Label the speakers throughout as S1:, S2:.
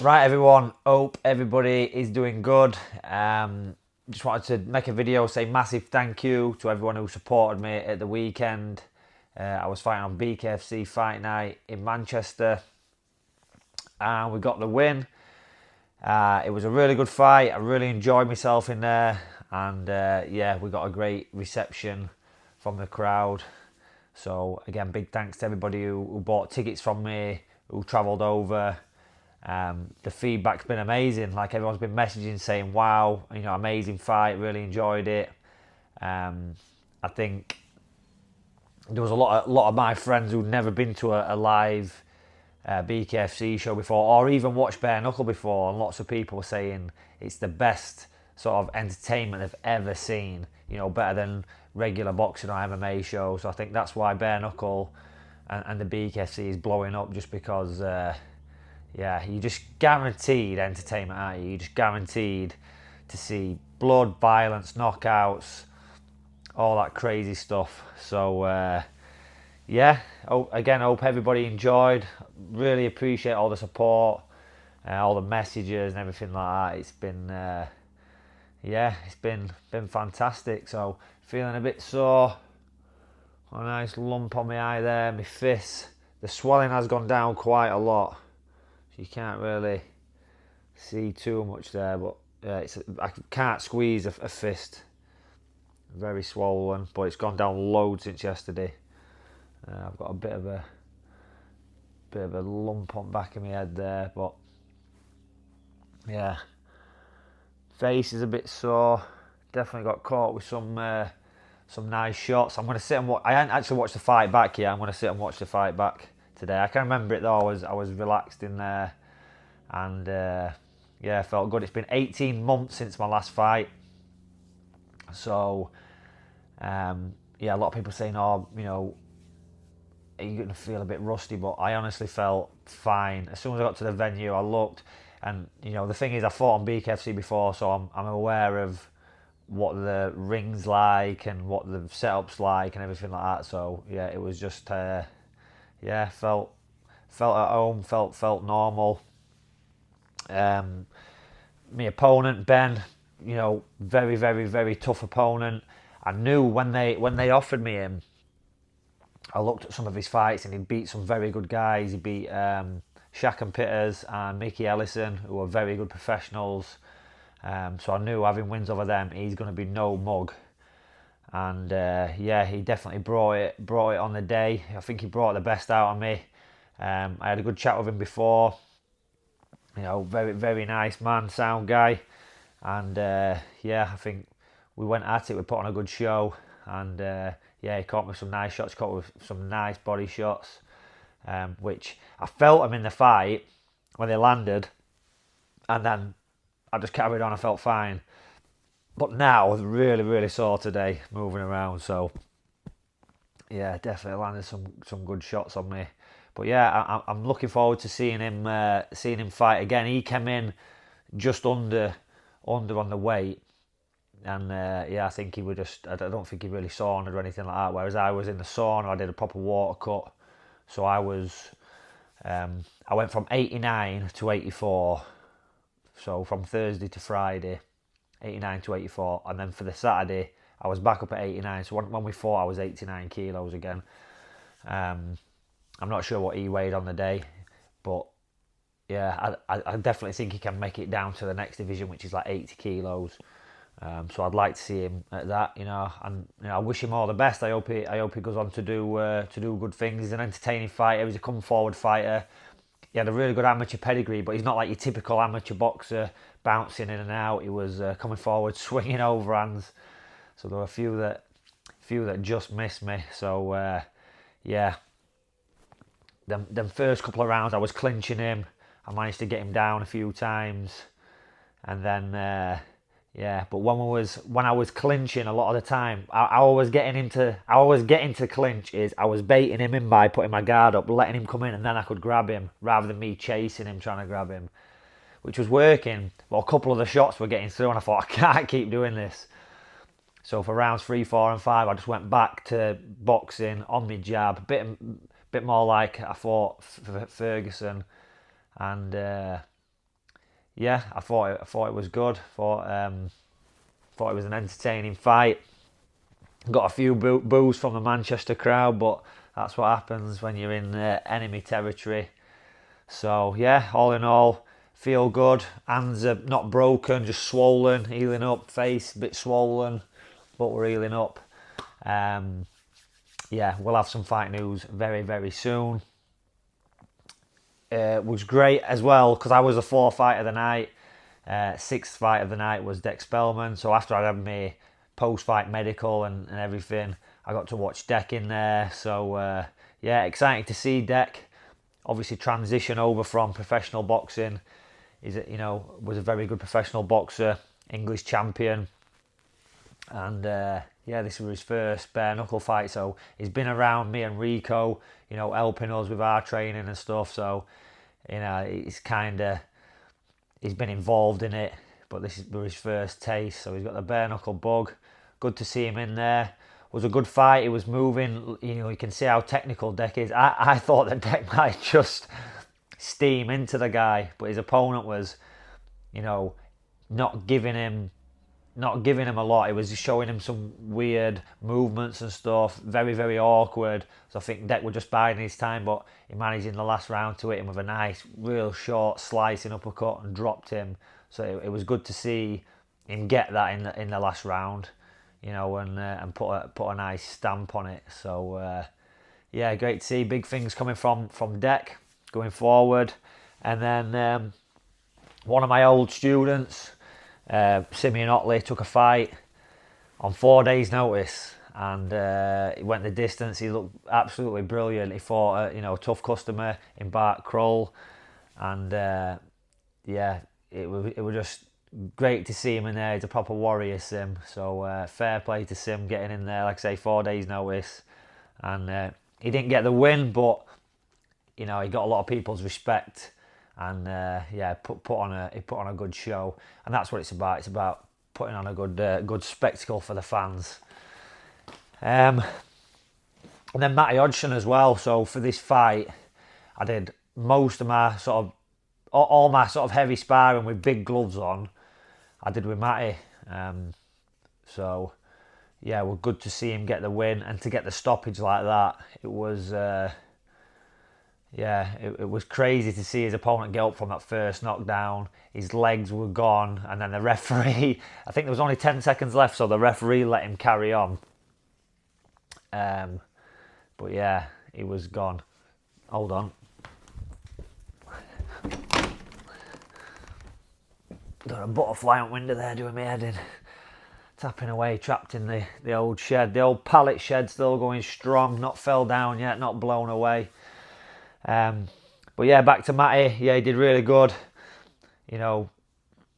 S1: Right, everyone, hope everybody is doing good. Just wanted to make a video, say massive thank you to everyone who supported me at the weekend. I was fighting on BKFC Fight Night in Manchester and we got the win. It was a really good fight. I really enjoyed myself in there, and yeah, we got a great reception from the crowd. So again, big thanks to everybody who bought tickets from me, who travelled over. The feedback's been amazing. Like, everyone's been messaging saying, "Wow, amazing fight. Really enjoyed it." I think there was a lot of my friends who'd never been to a live BKFC show before, or even watched bare knuckle before, and lots of people were saying it's the best sort of entertainment they've ever seen. Better than regular boxing or MMA shows. So I think that's why bare knuckle and the BKFC is blowing up, just because. Yeah, you're just guaranteed entertainment, aren't you? You're just guaranteed to see blood, violence, knockouts, all that crazy stuff. So, yeah, again, I hope everybody enjoyed. Really appreciate all the support, all the messages and everything like that. It's been, yeah, it's been fantastic. So, feeling a bit sore. A nice lump on my eye there, my fist. The swelling has gone down quite a lot. You can't really see too much there, but I can't squeeze a fist. Very swollen, but it's gone down loads since yesterday. I've got a bit of a lump on the back of my head there, but yeah, face is a bit sore. Definitely got caught with some nice shots. I'm gonna sit and watch. I hadn't actually watched the fight back yet. I'm gonna sit and watch the fight back today. I can remember it though. I was relaxed in there, and yeah, felt good. It's been 18 months since my last fight, so yeah, a lot of people saying, "Oh, are you gonna feel a bit rusty?" But I honestly felt fine. As soon as I got to the venue, I looked, and the thing is, I fought on BKFC before, so I'm aware of what the ring's like and what the setup's like and everything like that. So yeah, it was just yeah, felt at home, felt normal. My opponent, Ben, very, very, very tough opponent. I knew when they offered me him, I looked at some of his fights and he beat some very good guys. He beat Shaq and Pitters and Mickey Ellison, who are very good professionals. So I knew, having wins over them, he's going to be no mug. And yeah, he definitely brought it on the day. I think he brought the best out of me. I had a good chat with him before. Very, very nice man, sound guy. And yeah, I think we went at it. We put on a good show. And yeah, he caught me some nice shots, caught me with some nice body shots, which I felt him in the fight when they landed. And then I just carried on. I felt fine. But now I was really, really sore today, moving around. So yeah, definitely landed some good shots on me. But yeah, I'm looking forward to seeing him fight again. He came in just under on the weight, and yeah, I think he would just. I don't think he really saunaed or anything like that. Whereas I was in the sauna, I did a proper water cut, so I went from 89 to 84. So from Thursday to Friday, 89 to 84, and then for the Saturday, I was back up at 89. So when we fought, I was 89 kilos again. I'm not sure what he weighed on the day, but yeah, I definitely think he can make it down to the next division, which is like 80 kilos. So I'd like to see him at that, and I wish him all the best. I hope he goes on to do good things. He's an entertaining fighter. He's a come forward fighter. He had a really good amateur pedigree, but he's not like your typical amateur boxer, bouncing in and out. He was coming forward, swinging overhands. So there were a few that just missed me. So yeah, them first couple of rounds, I was clinching him. I managed to get him down a few times, and then yeah. But when I was clinching, a lot of the time, I was getting to clinch. I was baiting him in by putting my guard up, letting him come in, and then I could grab him rather than me chasing him, trying to grab him, which was working. Well, a couple of the shots were getting through, and I thought, I can't keep doing this. So for rounds 3, 4, and 5, I just went back to boxing on my jab, bit more like I fought Ferguson, and yeah, I thought it was good. Thought it was an entertaining fight. Got a few boos from the Manchester crowd, but that's what happens when you're in enemy territory. So yeah, all in all, feel good. Hands are not broken, just swollen, healing up. Face a bit swollen, but we're healing up. Yeah, we'll have some fight news very, very soon. Was great as well because I was the fourth fight of the night. Sixth fight of the night was Deck Spellman. So after I had my post-fight medical and everything, I got to watch Deck in there. So yeah, exciting to see Deck. Obviously, transition over from professional boxing. Was a very good professional boxer, English champion, and yeah, this was his first bare knuckle fight. So he's been around me and Rico, helping us with our training and stuff. So he's been involved in it, but this is his first taste. So he's got the bare knuckle bug. Good to see him in there. It was a good fight. He was moving. You can see how technical Deck is. I thought that Deck might just steam into the guy, but his opponent was, not giving him a lot. It was just showing him some weird movements and stuff. Very, very awkward. So I think Deck was just biding his time, but he managed in the last round to hit him with a nice, real short slicing uppercut and dropped him. So it was good to see him get that in the last round, and put a nice stamp on it. So yeah, great to see big things coming from Deck going forward. And then one of my old students, Simeon Otley, took a fight on 4 days' notice, and he went the distance. He looked absolutely brilliant. He fought a tough customer in Bart Kroll, and yeah, it was just great to see him in there. He's a proper warrior, Sim. So fair play to Sim getting in there. Like I say, 4 days' notice, and he didn't get the win, but he got a lot of people's respect. And yeah, put on a good show, and that's what it's about. It's about putting on a good spectacle for the fans. And then Matty Hodgson as well. So for this fight, I did most of my all my heavy sparring with big gloves on. I did with Matty. So yeah, well, good to see him get the win and to get the stoppage like that. It was. Yeah, it was crazy to see his opponent get up from that first knockdown. His legs were gone, and then the referee, I think there was only 10 seconds left, so the referee let him carry on. But yeah, he was gone. Hold on. Got a butterfly on window there doing me head in. Tapping away, trapped in the old shed. The old pallet shed still going strong, not fell down yet, not blown away. But yeah, back to Matty. Yeah, he did really good.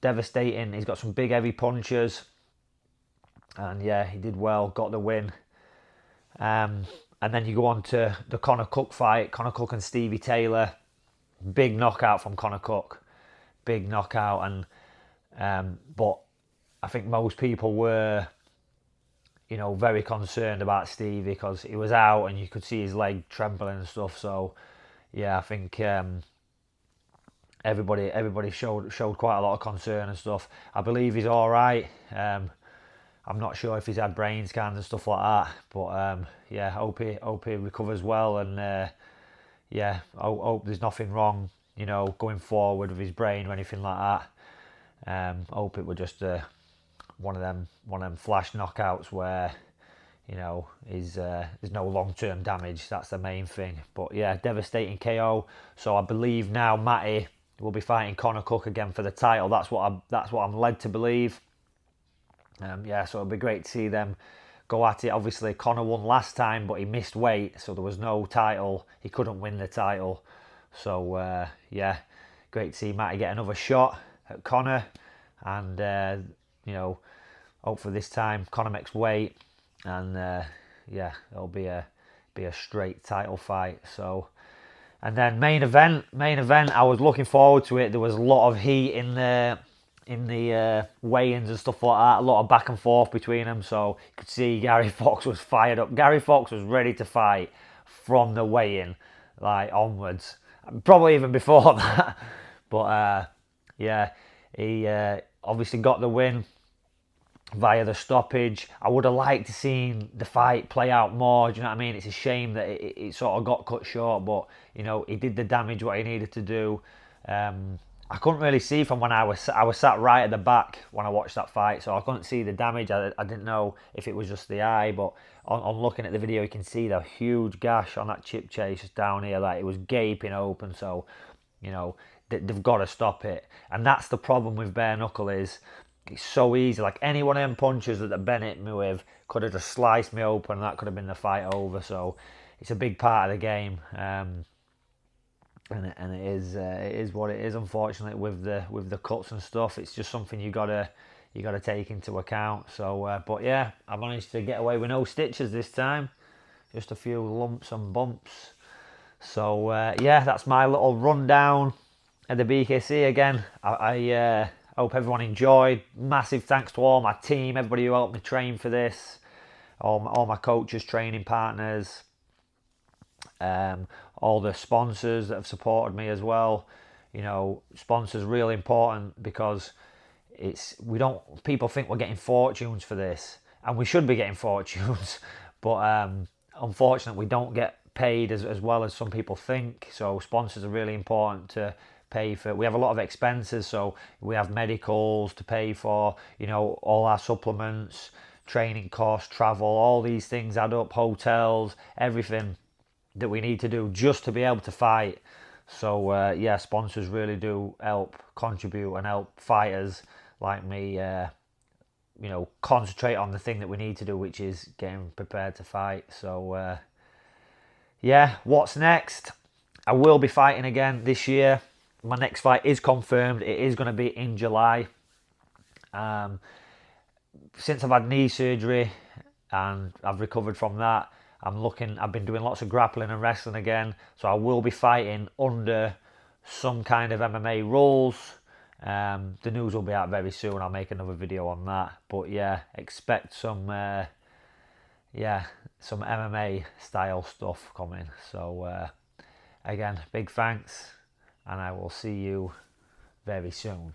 S1: Devastating. He's got some big heavy punches, and yeah, he did well. Got the win. And then you go on to the Conor Cook fight. Conor Cook and Stevie Taylor. Big knockout from Conor Cook. Big knockout, and but I think most people were, very concerned about Stevie because he was out and you could see his leg trembling and stuff. So. Yeah, I think everybody showed quite a lot of concern and stuff. I believe he's all right. I'm not sure if he's had brain scans and stuff like that, but yeah, hope he recovers well, and yeah, hope there's nothing wrong, going forward with his brain or anything like that. Hope it was just one of them flash knockouts where. There's no long-term damage. That's the main thing. But yeah, devastating KO. So I believe now Matty will be fighting Conor Cook again for the title. That's what I'm led to believe. Yeah, so it'll be great to see them go at it. Obviously, Conor won last time, but he missed weight, so there was no title. He couldn't win the title. So yeah, great to see Matty get another shot at Conor, and hopefully this time Conor makes weight. And yeah, it'll be a straight title fight. So, and then main event. I was looking forward to it. There was a lot of heat in the weigh-ins and stuff like that. A lot of back and forth between them. So you could see Gary Fox was fired up. Gary Fox was ready to fight from the weigh-in, onwards. Probably even before that. But yeah, He obviously got the win via the stoppage. I would have liked to seen the fight play out more. Do you know what I mean? It's a shame that it sort of got cut short, but you know, he did the damage what he needed to do. I couldn't really see from when I was sat right at the back when I watched that fight, so I couldn't see the damage. I didn't know if it was just the eye, but on looking at the video, you can see the huge gash on that chip chase just down here, like it was gaping open. So, you know, they've got to stop it, and that's the problem with bare knuckle is it's so easy. Like any one of them punches that Ben hit me with could have just sliced me open, and that could have been the fight over. So it's a big part of the game, and it is what it is. Unfortunately, with the cuts and stuff, it's just something you gotta take into account. So, but yeah, I managed to get away with no stitches this time, just a few lumps and bumps. So yeah, that's my little rundown of the BKC again. I hope everyone enjoyed. Massive thanks to all my team, everybody who helped me train for this, all my coaches, training partners, all the sponsors that have supported me as well. You know, sponsors really important because people think we're getting fortunes for this, and we should be getting fortunes, but unfortunately we don't get paid as well as some people think. So sponsors are really important to pay for. We have a lot of expenses, so we have medicals to pay for, you know, all our supplements, training costs, travel, all these things add up, hotels, everything that we need to do just to be able to fight. So yeah, sponsors really do help contribute and help fighters like me, you know, concentrate on the thing that we need to do, which is getting prepared to fight. So yeah, what's next? I will be fighting again this year. My next fight is confirmed. It is going to be in July. Since I've had knee surgery and I've recovered from that, I've been doing lots of grappling and wrestling again. So I will be fighting under some kind of MMA rules. The news will be out very soon. I'll make another video on that. But yeah, expect some MMA style stuff coming. So again, big thanks, and I will see you very soon.